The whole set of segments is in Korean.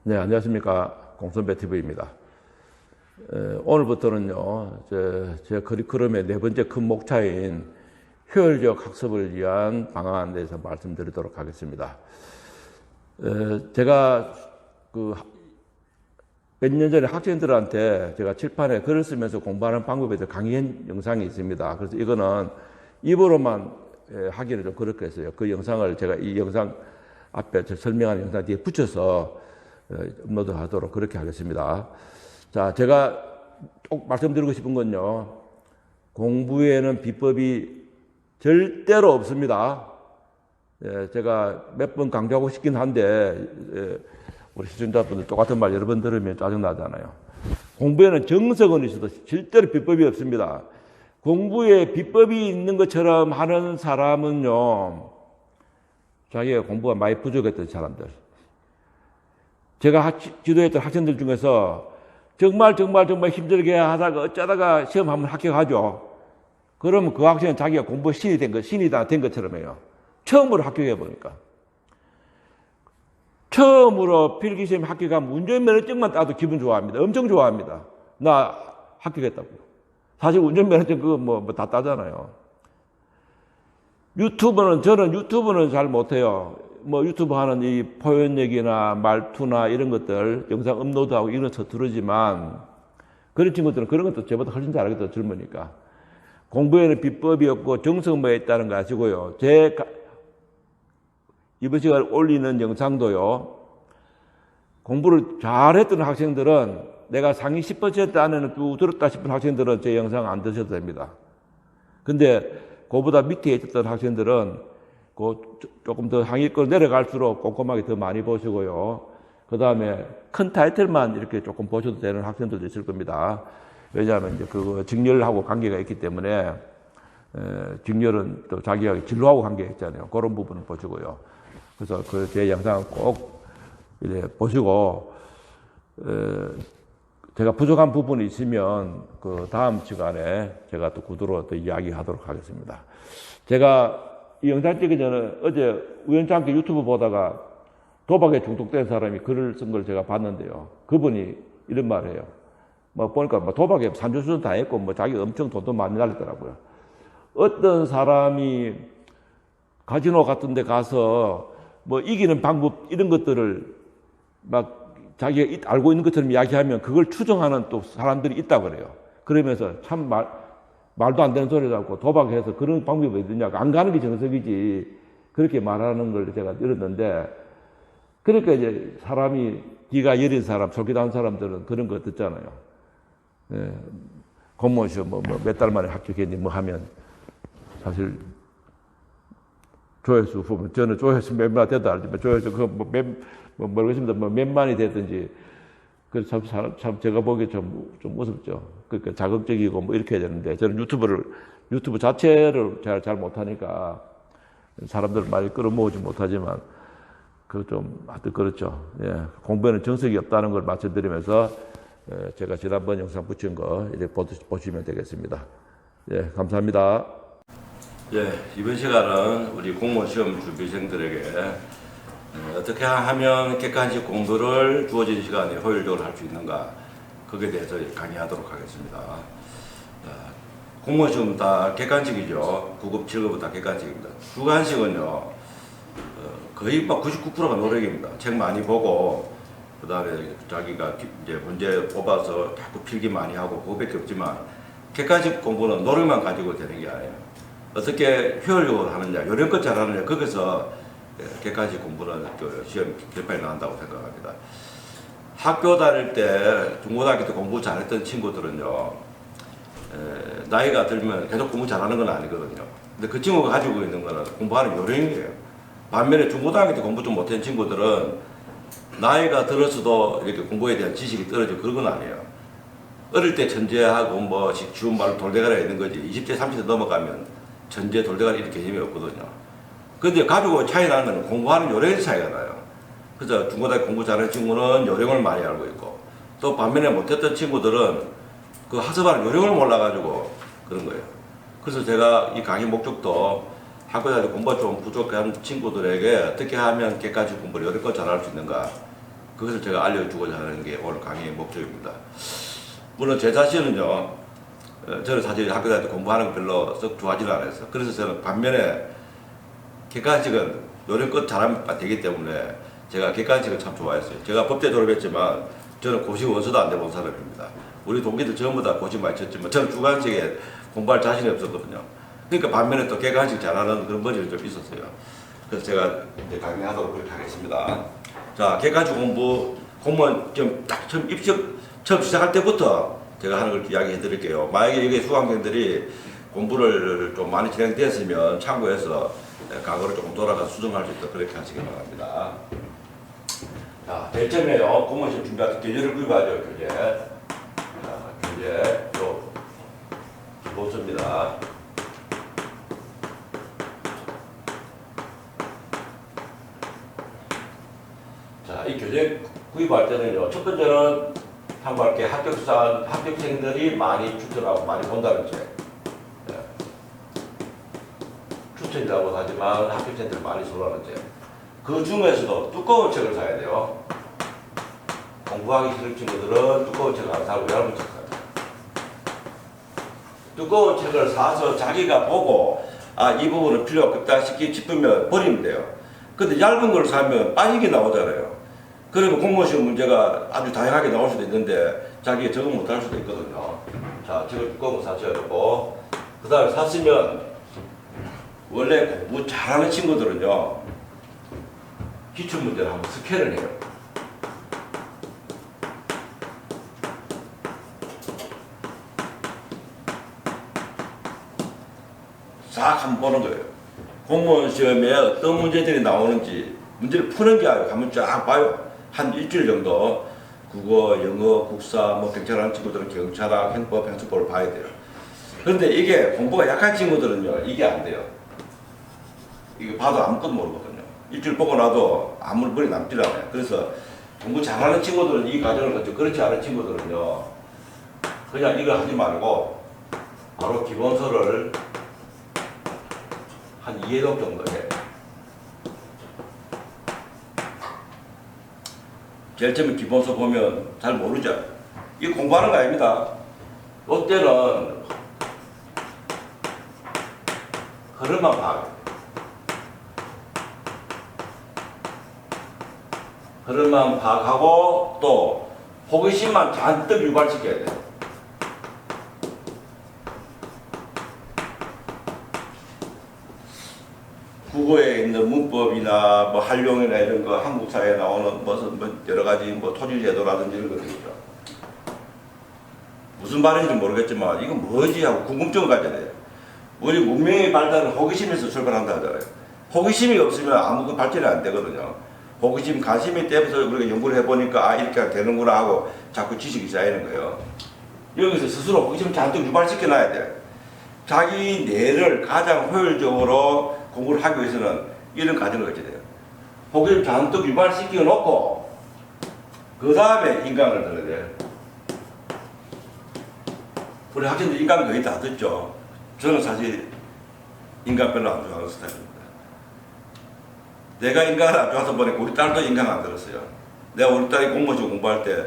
네, 안녕하십니까. 공선배 TV입니다. 오늘부터는요, 제 커리큘럼의 네 번째 큰 목차인 효율적 학습을 위한 방안에 대해서 말씀드리도록 하겠습니다. 제가 몇 년 전에 학생들한테 제가 칠판에 글을 쓰면서 공부하는 방법에 대해서 강의한 영상이 있습니다. 그래서 이거는 입으로만 하기는 좀 그렇게 했어요. 그 영상을 제가 이 영상 앞에 설명하는 영상 뒤에 붙여서 업로드 하도록 그렇게 하겠습니다. 자, 제가 꼭 말씀드리고 싶은 건요, 공부에는 비법이 절대로 없습니다. 제가 몇 번 강조하고 싶긴 한데, 우리 시청자분들 똑같은 말 여러 번 들으면 짜증나잖아요. 공부에는 정석은 있어도 절대로 비법이 없습니다. 공부에 비법이 있는 것처럼 하는 사람은요, 자기가 공부가 많이 부족했던 사람들. 제가 지도했던 학생들 중에서 정말 힘들게 하다가 어쩌다가 시험 한번 합격하죠. 그러면 그 학생은 자기가 공부 신이 된 것처럼 해요. 처음으로 합격해 보니까. 처음으로 필기시험 합격하면 운전면허증만 따도 기분 좋아합니다. 엄청 좋아합니다. 나 합격했다고. 사실 운전면허증 그거 다 따잖아요. 저는 유튜브는 잘 못해요. 유튜브 하는 이 표현력이나 말투나 이런 것들, 영상 업로드하고 이런 거 서투르지만, 그런 친구들은 그런 것도 저보다 훨씬 잘하겠다, 젊으니까. 공부에는 비법이 없고 정성만 있다는 거 아시고요. 이번 시간에 올리는 영상도요, 공부를 잘했던 학생들은 내가 상위 10% 안에는 쭉 들었다 싶은 학생들은 제 영상 안 드셔도 됩니다. 근데 그보다 밑에 있었던 학생들은 조금 더 상위권 내려갈수록 꼼꼼하게 더 많이 보시고요. 그 다음에 큰 타이틀만 이렇게 조금 보셔도 되는 학생들도 있을 겁니다. 왜냐하면 이제 그거 직렬하고 관계가 있기 때문에, 직렬은 또 자기가 진로하고 관계가 있잖아요. 그런 부분을 보시고요. 그래서 제 영상을 꼭 이렇게 보시고, 제가 부족한 부분이 있으면 그 다음 시간에 제가 또 구두로 또 이야기하도록 하겠습니다. 제가 이 영상 찍기 전에 어제 우연찮게 유튜브 보다가 도박에 중독된 사람이 글을 쓴 걸 제가 봤는데요. 그분이 이런 말을 해요. 보니까 도박에 산전수전 다 했고, 자기 엄청 돈도 많이 날렸더라고요. 어떤 사람이 카지노 같은 데 가서 이기는 방법, 이런 것들을 자기가 알고 있는 것처럼 이야기하면 그걸 추정하는 또 사람들이 있다고 그래요. 그러면서 참 말도 안 되는 소리도 하고 도박해서 그런 방법이 어디냐고, 안 가는 게 정석이지, 그렇게 말하는 걸 제가 들었는데, 그러니까 이제 사람이 기가 여린 사람, 솔깃한 사람들은 그런 거 듣잖아요. 공무원 시험 몇 달 만에 합격했니 하면 사실 조회수 보면, 저는 조회수 몇만 돼도 알지만 조회수 모르겠습니다. 몇만이 되든지, 그래서 참 제가 보기에 좀 무섭죠. 그러니까 자극적이고 이렇게 해야 되는데, 저는 유튜브 자체를 잘 못하니까 사람들을 많이 끌어모으지 못하지만, 하여튼 그렇죠. 예. 공부에는 정석이 없다는 걸 말씀드리면서, 제가 지난번 영상 붙인 거 이렇게 보시면 되겠습니다. 예, 감사합니다. 예, 이번 시간은 우리 공무원 시험 준비생들에게 어떻게 하면 객관식 공부를 주어진 시간에 효율적으로 할 수 있는가, 거기에 대해서 강의하도록 하겠습니다. 공무원 시험 다 객관식이죠. 9급, 7급은 다 객관식입니다. 주관식은요, 거의 99%가 노력입니다. 책 많이 보고, 그 다음에 자기가 이제 문제 뽑아서 자꾸 필기 많이 하고, 그거밖에 없지만, 객관식 공부는 노력만 가지고 되는 게 아니에요. 어떻게 효율적으로 하느냐, 요령껏 잘하느냐, 거기서 객관식 공부는 시험 결판이 나온다고 생각합니다. 학교 다닐 때, 중고등학교 때 공부 잘했던 친구들은요, 나이가 들면 계속 공부 잘하는 건 아니거든요. 근데 그 친구가 가지고 있는 거는 공부하는 요령이에요. 반면에 중고등학교 때 공부 좀 못한 친구들은 나이가 들었어도 이렇게 공부에 대한 지식이 떨어지고 그런 건 아니에요. 어릴 때 천재하고 쉬운 말로 돌대가리가 있는 거지, 20대, 30대 넘어가면 천재, 돌대가리 이런 개념이 없거든요. 근데 가지고 차이 나는 건 공부하는 요령의 차이가 나요. 그래서 중고등학교 공부 잘하는 친구는 요령을 많이 알고 있고, 또 반면에 못했던 친구들은 그 학습하는 요령을 몰라가지고 그런 거예요. 그래서 제가 이 강의 목적도 학교 다닐 때 공부가 좀 부족한 친구들에게 어떻게 하면 객관식 공부를 요령껏 잘할 수 있는가, 그것을 제가 알려주고자 하는 게 오늘 강의의 목적입니다. 물론 제 자신은요, 저는 사실 학교 다닐 때 공부하는 거 별로 썩 좋아하지는 않았어요. 그래서 저는 반면에 객관식은 노력껏 잘하면 되기 때문에 제가 객관식을 참 좋아했어요. 제가 법대 졸업했지만 저는 고시 원서도 안 내본 사람입니다. 우리 동기들 전부 다 고시 많이 쳤지만 저는 주관식에 공부할 자신이 없었거든요. 그러니까 반면에 또 객관식 잘하는 그런 머리가 좀 있었어요. 그래서 제가 이제 강의하도록 그렇게 하겠습니다. 자, 객관식 공부, 공무원 딱 처음 시작할 때부터 제가 하는 걸 이야기해 드릴게요. 만약에 여기 수강생들이 공부를 좀 많이 진행됐으면 참고해서 과거를 조금 돌아가서 수정할 수 있도록 그렇게 하시기 바랍니다. 자, 제일 처음에요. 공무원 시험 준비할 때 교재를 구입하죠, 교재. 자, 교재, 또, 기본서입니다. 자, 이 교재 구입할 때는요, 첫 번째는 참고할 게 합격생들이 많이 추천하고 많이 본다는 책. 네. 추천이라고 하지만 합격생들이 많이 선호하는 책. 그 중에서도 두꺼운 책을 사야 돼요. 공부하기 싫은 친구들은 두꺼운 책을 안 사고 얇은 책 사야 돼요. 두꺼운 책을 사서 자기가 보고 이 부분은 필요 없다 싶으면 버리면 돼요. 근데 얇은 걸 사면 빠지게 나오잖아요. 그러면 공무원 시험 문제가 아주 다양하게 나올 수도 있는데 자기가 적응 못할 수도 있거든요. 자, 책을 두꺼운 거 사셔야 되고, 그 다음에 샀으면 원래 공부 잘하는 친구들은요, 기출문제를 한번 스캔을 해요. 싹 한번 보는 거예요. 공무원 시험에 어떤 문제들이 나오는지 문제를 푸는 게 아니고 한번 쫙 봐요. 한 일주일 정도 국어, 영어, 국사, 뭐 경찰하는 친구들은 경찰학, 행법, 행정법을 봐야 돼요. 그런데 이게 공부가 약한 친구들은요, 이게 안 돼요. 이거 봐도 아무것도 모르거든요. 일주일 보고 나도 아무 머리 남질 않아요. 그래서 공부 잘하는 친구들은 이 과정을 거쳐, 그렇지 않은 친구들은요, 그냥 이걸 하지 말고 바로 기본서를 한 2회독 정도 해요. 제일 처음에 기본서 보면 잘 모르죠. 이거 공부하는 거 아닙니다. 이때는 흐름만 파악해요. 흐름만 파악하고 또 호기심만 잔뜩 유발시켜야 돼요. 국어에 있는 문법이나 뭐 활용이나 이런 거, 한국 사회에 나오는 무슨 뭐 여러 가지 뭐 토질제도라든지 이런 것들 있죠. 무슨 말인지 모르겠지만 이건 뭐지 하고 궁금증을 가져야 돼요. 우리 문명의 발달은 호기심에서 출발한다 하잖아요. 호기심이 없으면 아무 발전이 안 되거든요. 호기심, 관심이 때문에 우리가 연구를 해보니까 이렇게 되는구나 하고 자꾸 지식이 쌓이는 거예요. 여기서 스스로 호기심을 잔뜩 유발시켜 놔야 돼요. 자기 뇌를 가장 효율적으로 공부를 하기 위해서는 이런 과정을 거쳐야 돼요. 호기를 잔뜩 유발시켜 놓고 그 다음에 인강을 들어야 돼요. 우리 학생들 인강 거의 다 듣죠. 저는 사실 인강 별로 안 좋아하는 스타일입니다. 내가 인강을 안 좋아서 보니까 우리 딸도 인강 안 들었어요. 내가 우리 딸이 공무원 공부할 때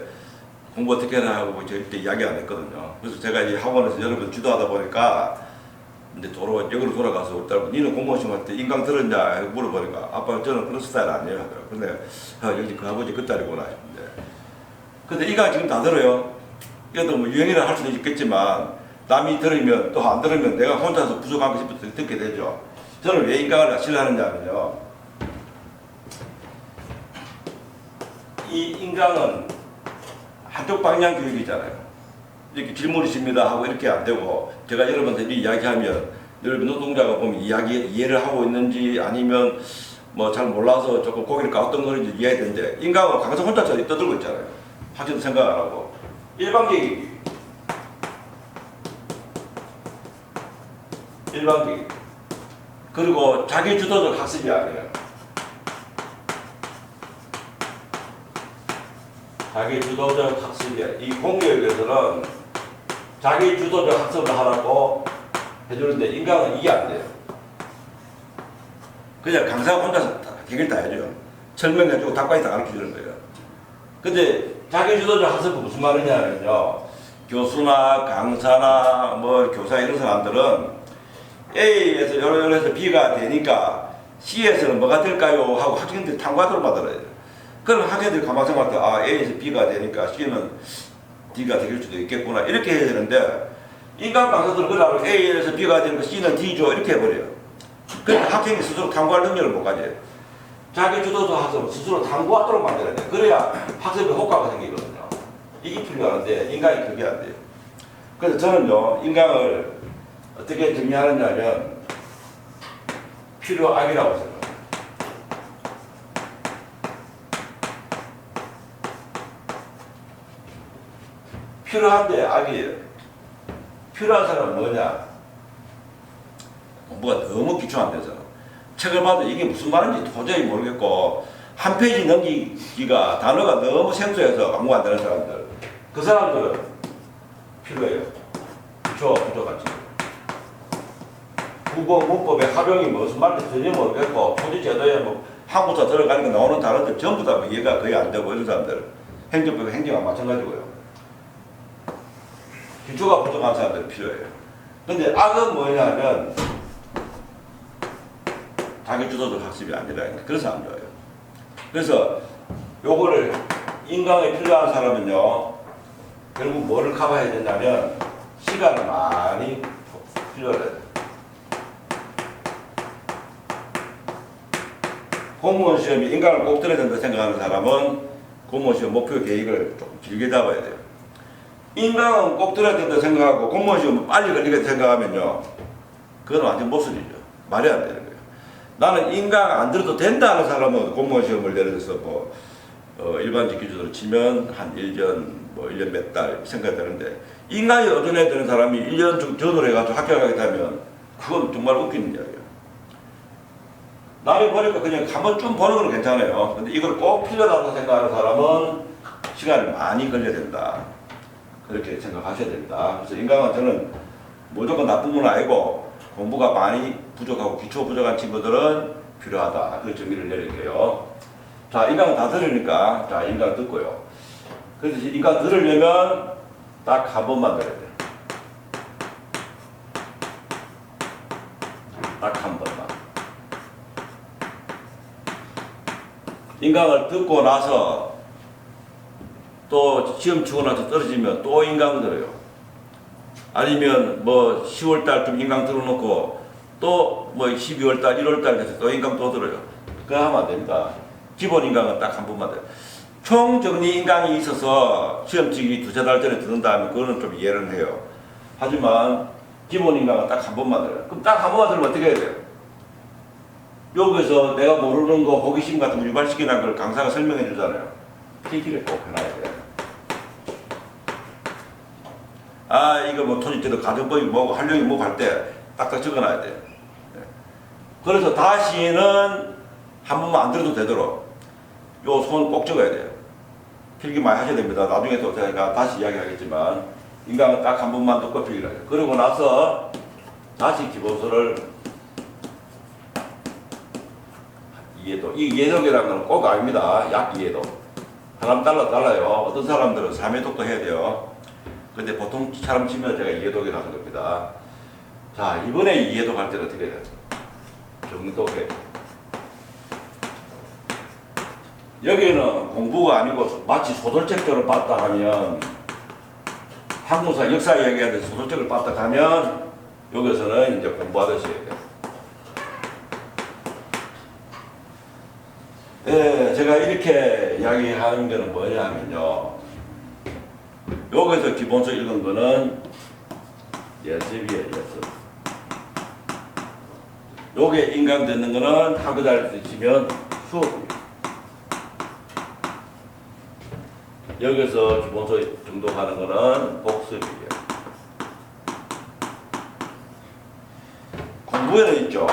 공부 어떻게 해라 하고 저한테 이야기 안 했거든요. 그래서 제가 이 학원에서 여러 번 지도하다 보니까 근데 역으로 돌아가서 우리 딸, 니는 공무원 시험 할 때 인강 들었냐? 물어보니까 아빠 저는 그런 스타일 아니에요 하더라고요. 근데 역시 그 아버지 그 딸이구나 싶은데. 근데 인강 지금 다 들어요. 이것도 뭐 유행이라 할 수도 있겠지만 남이 들으면 또 안 들으면 내가 혼자서 부족한 것이 듣게 되죠. 저는 왜 인강을 싫어하느냐면요. 이 인강은 한쪽 방향 교육이잖아요. 이렇게 질문이 있습니다 하고 이렇게 안 되고 제가 여러분들이 이야기하면 여러분 노동자가 보면 이해를 하고 있는지 아니면 뭐 잘 몰라서 조금 고개를 깎았던 건지 이해되는데 인강은 강사 혼자서 떠들고 있잖아요. 학생도 생각 안 하고 일방적이기 그리고 자기 주도적 학습이 아니에요. 자기 주도적 학습이야. 이 공교육에서는 자기 주도적 학습을 하라고 해주는데 인강은 이게 안 돼요. 그냥 강사가 혼자서 해결 다 해줘요. 설명해주고 답까지 다 가르쳐주는 거예요. 근데 자기주도적 학습은 무슨 말이냐면요. 교수나 강사나 뭐 교사 이런 사람들은 A에서 요래서 B가 되니까 C에서는 뭐가 될까요? 하고 학생들이 탐구하도록 만들어야 돼요. 그럼 학생들이 가만 생각할 때 아, A에서 B가 되니까 C는 D가 될 수도 있겠구나 이렇게 해야 되는데 인간 강사들은 그러고 A에서 B가 되니까 C는 D죠 이렇게 해버려요. 그러니까 학생이 스스로 탐구할 능력을 못 가져요. 자기 주도적 학습은 스스로 탐구하도록 만들어야 돼요. 그래야 학습에 효과가 생기거든요. 이게 필요한데 인간이 그게 안 돼요. 그래서 저는요 인간을 어떻게 정리하느냐면 필요악이라고 생각해요. 필요한데 악이에요. 필요한 사람은 뭐냐? 공부가 너무 기초 안 돼서 책을 봐도 이게 무슨 말인지 도저히 모르겠고 한 페이지 넘기기가 단어가 너무 생소해서 공부 안 되는 사람들 그 사람들은 필요해요. 기초 부족하지. 국어 문법의 활용이 무슨 말인지 전혀 모르겠고 토지제도에 뭐 한국사 들어가니까 나오는 단어들 전부 다 이해가 거의 안 되고 이런 사람들 행정법 행정과 마찬가지고요. 기초가 부족한 사람들이 필요해요. 근데 악은 뭐냐면 자기 주도적 학습이 아니라 그래서 안 좋아요. 그래서 요거를 인강에 필요한 사람은요 결국 뭐를 커버해야 되냐면 시간을 많이 필요해요. 공무원 시험이 인강을 꼭 들어야 된다 생각하는 사람은 공무원 시험 목표 계획을 좀 길게 잡아야 돼요. 인강은 꼭 들어야 된다 생각하고 공무원 시험 빨리 걸리게 생각하면요 그건 완전 모순이죠. 말이 안 되는 거예요. 나는 인강 안 들어도 된다 하는 사람은 공무원 시험을 예를 들어서 뭐 일반직 기준으로 치면 한 1년 뭐 1년 몇 달 생각되는데 인강이 어전해야 되는 사람이 1년 전으로 해가지고 합격하겠다면 그건 정말 웃기는 이야기예요. 남이 보니까 그냥 한번 좀 보는 건 괜찮아요. 근데 이걸 꼭 필요하다고 생각하는 사람은 시간이 많이 걸려야 된다. 그렇게 생각하셔야 됩니다. 그래서 인강은 저는 무조건 나쁜 건 아니고 공부가 많이 부족하고 기초 부족한 친구들은 필요하다. 그 정의를 내릴게요. 자, 인강 다 들으니까 자, 인강 듣고요. 그래서 인강 들으려면 딱 한 번만 들어야 돼요. 딱 한 번만. 인강을 듣고 나서 또 시험 치고 나서 떨어지면 또 인강 들어요. 아니면 뭐 10월달쯤 인강 들어놓고 또 뭐 12월달, 1월달 돼서 또 인강 또 들어요. 그거 하면 안 됩니다. 기본 인강은 딱 한 번만 돼요. 총 정리 인강이 있어서 시험 치기 두세 달 전에 듣는다면 그거는 좀 이해는 해요. 하지만 기본 인강은 딱 한 번만 들어요. 그럼 딱 한 번만 들으면 어떻게 해야 돼요? 여기서 내가 모르는 거 호기심 같은 거 유발시키는 걸 강사가 설명해 주잖아요. 필기를 꼭 해놔야 돼요. 아 이거 뭐 토지제도 가정법이 뭐고 활용이 뭐고 할 때 딱딱 적어놔야 돼요. 그래서 다시는 한 번만 안 들어도 되도록 요 손 꼭 적어야 돼요. 필기 많이 하셔야 됩니다. 나중에 또 제가 다시 이야기하겠지만 인강은 딱 한 번만 듣고 필기를 해요. 그러고 나서 다시 기본서를 이해도. 이 이해독이라는 건 꼭 아닙니다. 약 이해도. 사람 달라요. 어떤 사람들은 3회독도 해야 돼요. 근데 보통 사람 치면 제가 이해독이라고 하는 겁니다. 자, 이번에 이해독 할 때는 어떻게 해야 돼요? 정독해. 여기는 공부가 아니고 마치 소설책처럼 봤다 하면 한국사 역사 이야기하는데 소설책을 봤다 하면 여기서는 이제 공부하듯이 해야 돼요. 네, 제가 이렇게 이야기하는 거는 뭐냐 하면요. 여기서 기본서 읽은 거는 예습이에요, 예습. 요게 인강 듣는 거는 학교 다닐 때 치면 수업이에요. 여기서 기본서 정독하는 거는 복습이에요. 공부에는 있죠.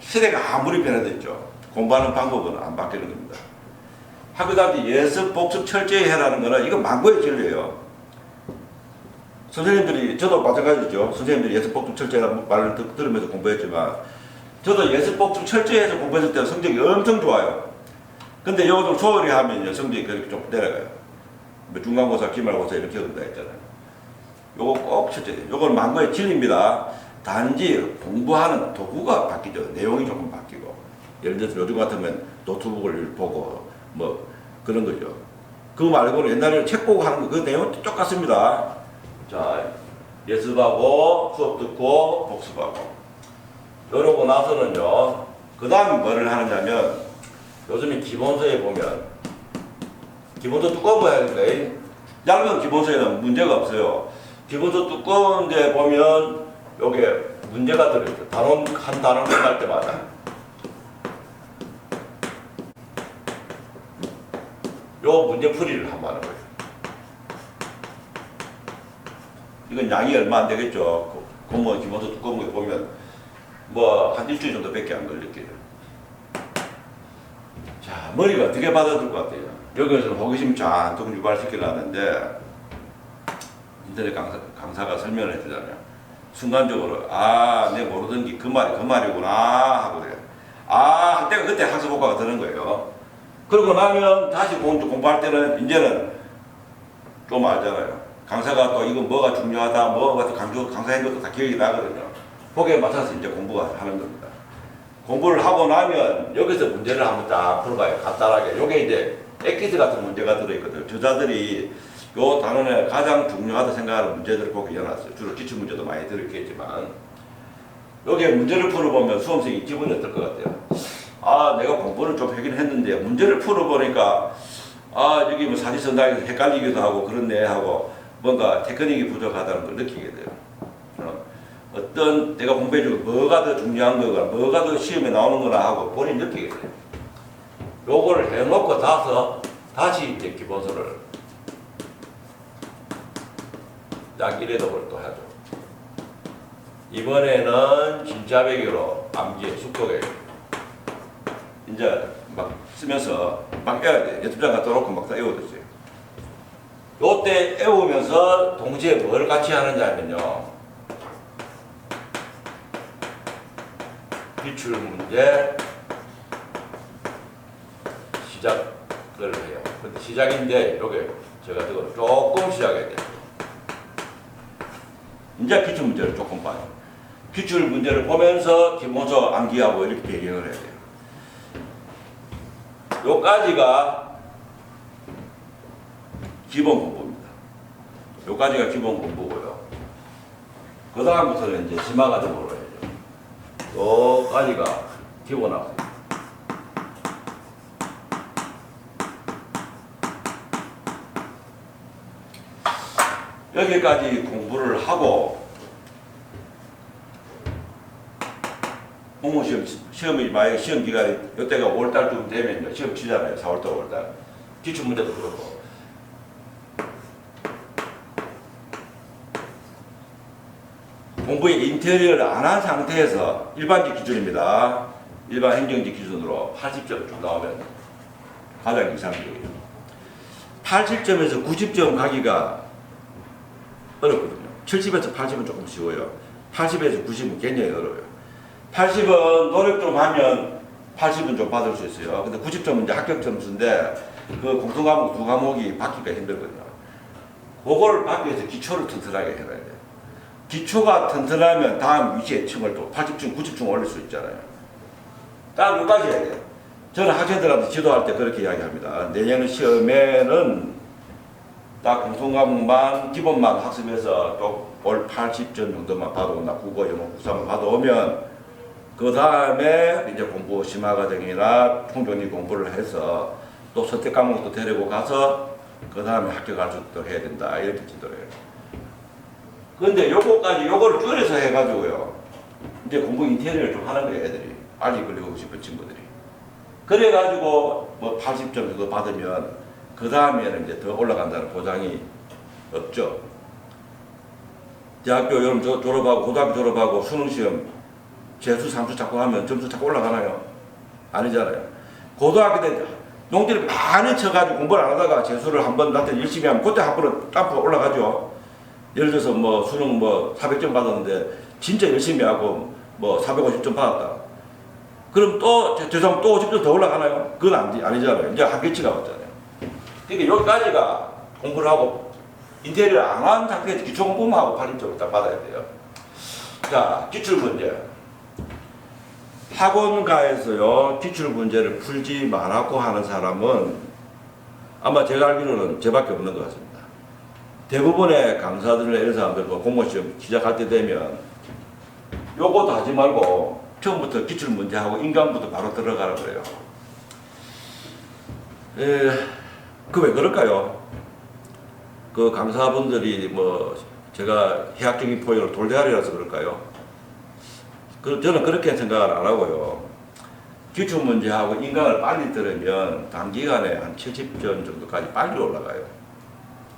시대가 아무리 변해도 있죠. 공부하는 방법은 안 바뀌는 겁니다. 학교 다닐 때 예습, 복습 철저히 해라는 거는 이거 망고의 진리예요. 선생님들이, 저도 마찬가지죠. 선생님들이 예습, 복습 철저히 하라는 말을 들으면서 공부했지만 저도 예습, 복습 철저히 해서 공부했을 때 성적이 엄청 좋아요. 근데 요거 좀 소홀히 하면요, 성적이 그렇게 좀 내려가요. 뭐 중간고사, 기말고사 이렇게 한다 했잖아요. 요거 꼭 첫째, 요건 망고의 진리입니다. 단지 공부하는 도구가 바뀌죠. 내용이 조금 바뀌고. 예를 들어서 요즘 같으면 노트북을 보고 뭐 그런 거죠. 그거 말고는 옛날에 책 보고 하는 거 그 내용은 똑같습니다. 자, 예습하고 수업 듣고 복습하고. 이러고 나서는요, 그 다음에 뭐를 하느냐면, 요즘에 기본서에 보면, 기본서 두꺼운 거 해야 되는데, 얇은 기본서에는 문제가 없어요. 기본서 두꺼운 데 보면, 요게 문제가 들어있죠. 단원, 한 단원 끝날 때마다. 요 문제 풀이를 한번 하는 거예요. 이건 양이 얼마 안 되겠죠. 공무원 기본서 두꺼운 거 보면, 뭐, 한 일주일 정도밖에 안 걸릴게요. 자, 머리가 어떻게 받아들 것 같아요? 여기서는 호기심 잔뜩 유발시키려는데, 인터넷 강사가 설명을 해주잖아요. 순간적으로, 아, 내 모르던 게 그 말이구나, 하고 그래요. 아, 할 때가 그때 학습 효과가 드는 거예요. 그러고 나면 다시 공부할 때는, 이제는 좀 알잖아요. 강사가 또 이거 뭐가 중요하다, 뭐가 또 강사한 것도 다 기억이 나거든요. 거기에 맞춰서 이제 공부가 하는 겁니다. 공부를 하고 나면 여기서 문제를 한번 딱 풀어봐요. 간단하게. 요게 이제 엑기스 같은 문제가 들어있거든요. 저자들이 요 단원에 가장 중요하다 생각하는 문제들을 거기 넣어놨어요. 주로 기출문제도 많이 들어있겠지만. 여기에 문제를 풀어보면 수험생이 기분이 어떨 것 같아요? 아, 내가 공부를 좀 하긴 했는데 문제를 풀어보니까 아, 여기 뭐 사지선다에서 헷갈리기도 하고 그렇네 하고 뭔가 테크닉이 부족하다는 걸 느끼게 돼요. 어떤 내가 공부해주고 뭐가 더 중요한 거가 뭐가 더 시험에 나오는 거나 하고 본인이 느끼게 돼요. 요거를 해놓고 다시 이제 기본서를 약 1회독을 또 하죠. 이번에는 진짜 배기로 암기 숙독에 이제 막 쓰면서 막 외워야 돼. 유튜브장 갖다 놓고 막 다 외워뒀어요. 요때 외우면서 동시에 뭘 같이 하느냐면요. 기출 문제 시작을 해요. 근데 시작인데 요게 제가 저거 조금 시작해야 돼요. 이제 기출 문제를 조금 봐요. 기출 문제를 보면서 기본서 암기하고 이렇게 배경을 해야 돼요. 요까지가 기본 공부입니다. 요까지가 기본 공부고요. 그 다음부터는 이제 심화 과정으로 해야죠. 요까지가 기본 학습. 여기까지 공부를 하고 공무시험 시험이 만약에 시험 기간이 이때가 5월달쯤 되면요 시험 치잖아요. 4월달 5월달 기출 문제도 그렇고 공부의 인테리어를 안 한 상태에서 일반직 기준입니다. 일반 행정직 기준으로 80점 쭉 나오면 가장 이상적이에요. 80점에서 90점 가기가 어렵거든요. 70에서 80은 조금 쉬워요. 80에서 90은 굉장히 어려워요. 80은 노력 좀 하면 80은 좀 받을 수 있어요. 근데 90점은 이제 합격 점수인데 그 공통과목 두 과목이 받기가 힘들거든요. 그걸 받기 위해서 기초를 튼튼하게 해놔야 돼요. 기초가 튼튼하면 다음 위치에 층을 또 80층, 90층 올릴 수 있잖아요. 딱 여기까지 해야 돼요. 저는 학생들한테 지도할 때 그렇게 이야기합니다. 내년 시험에는 딱 공통과목만 기본만 학습해서 또 올 80점 정도만 받아온다. 국어, 영어, 국사만 받아오면 그 다음에 이제 공부 심화 과정이나 총정리 공부를 해서 또 선택 과목도 데리고 가서 그 다음에 합격할 수 있도록 해야 된다. 이렇게 지도를 해요. 근데 요거를 줄여서 해가지고요. 이제 공부 인테리어를 좀 하는 거예요, 애들이. 알기 걸리고 싶은 친구들이. 그래가지고 뭐 80점 정도 받으면 그 다음에는 이제 더 올라간다는 보장이 없죠. 대학교 여름 졸업하고 고등학교 졸업하고 수능시험 재수, 삼수 자꾸 하면 점수 자꾸 올라가나요? 아니잖아요. 고등학교 때 농지를 많이 쳐가지고 공부를 안 하다가 재수를 한번 나한테 열심히 하면 그때 한 번은 땀프가 올라가죠. 예를 들어서 뭐 수능 뭐 400점 받았는데 진짜 열심히 하고 뭐 450점 받았다. 그럼 또 죄송합니다. 또 50점 더 올라가나요? 그건 아니잖아요. 이제 한계치가 왔잖아요. 그러니까 여기까지가 공부를 하고 인테리어 안 한 상태에서 기초 공부만 하고 80점을 딱 받아야 돼요. 자, 기출 문제. 학원가에서요 기출 문제를 풀지 말라고 하는 사람은 아마 제가 알기로는 저밖에 없는 것 같습니다. 대부분의 강사들이나 이런 사람들 공무원 시험 시작할 때 되면 요것도 하지 말고 처음부터 기출 문제하고 인강부터 바로 들어가라 그래요. 그 왜 그럴까요? 그 강사분들이 뭐 제가 해학적인 포용을 돌대가리라서 그럴까요? 저는 그렇게 생각을 안 하고요. 기출 문제하고 인강을 빨리 들으면 단기간에 한 70점 정도까지 빨리 올라가요.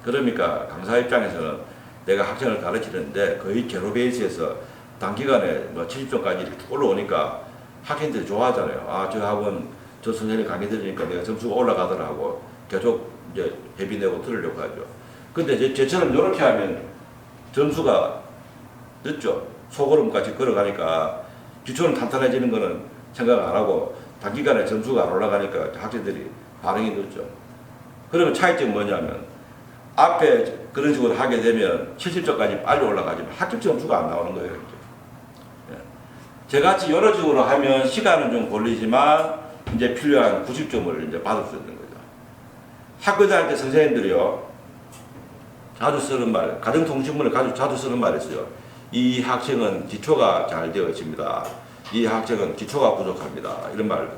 그러니까 강사 입장에서는 내가 학생을 가르치는데 거의 제로 베이스에서 단기간에 뭐 70점까지 쭉 올라오니까 학생들이 좋아하잖아요. 아, 저 학원, 저 선생님 강의 들으니까 내가 점수가 올라가더라고. 계속 이제 회비 내고 들으려고 하죠. 근데 저처럼 이렇게 하면 점수가 늦죠. 소고름까지 걸어가니까 기초는 탄탄해지는 거는 생각 안 하고 단기간에 점수가 안 올라가니까 학생들이 반응이 늦죠. 그러면 차이점이 뭐냐면 앞에 그런 식으로 하게 되면 70점까지 빨리 올라가지만 합격 점수가 안 나오는 거예요. 저같이 여러 식으로 하면 시간은 좀 걸리지만 이제 필요한 90점을 이제 받을 수 있는 거죠. 학교 다닐 때 선생님들이요 자주 쓰는 말, 가정통신문에 자주 쓰는 말이 있어요. 이 학생은 기초가 잘 되어 있습니다. 이 학생은 기초가 부족합니다. 이런 말.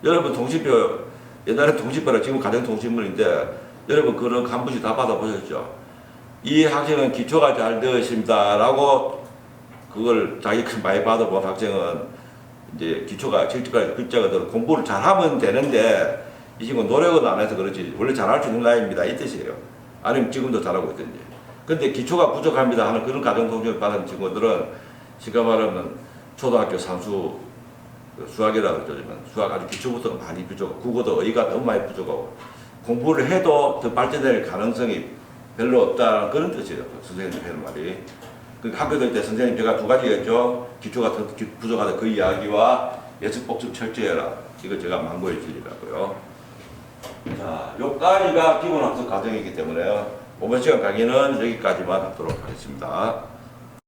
여러분 통신표, 옛날에 통신표라 지금 가정통신문인데 여러분 그런 한 번씩 다 받아보셨죠? 이 학생은 기초가 잘 되어 있습니다. 라고 그걸 자기 많이 받아본 학생은 이제 기초가 70까지 글자가 들어 공부를 잘하면 되는데 이 친구 노력은 안 해서 그렇지 원래 잘할 수 있는 나이입니다. 이 뜻이에요. 아니면 지금도 잘하고 있든지. 근데 기초가 부족합니다 하는 그런 가정통신을 받은 친구들은 지금 말하면 초등학교 산수 수학이라고 그러지만 수학 아주 기초부터 많이 부족하고 국어도 어휘가 너무 많이 부족하고 공부를 해도 더 발전될 가능성이 별로 없다는 그런 뜻이에요. 선생님들 하는 말이. 그 학교 다닐 때 선생님 제가 두 가지겠죠. 기초가 더 부족하다 그 이야기와 예습법 좀 철저히 해라. 이거 제가 망고의 진리라고요. 자, 요까지가 기본 학습 과정이기 때문에요. 5번 시간 강의는 여기까지만 하도록 하겠습니다.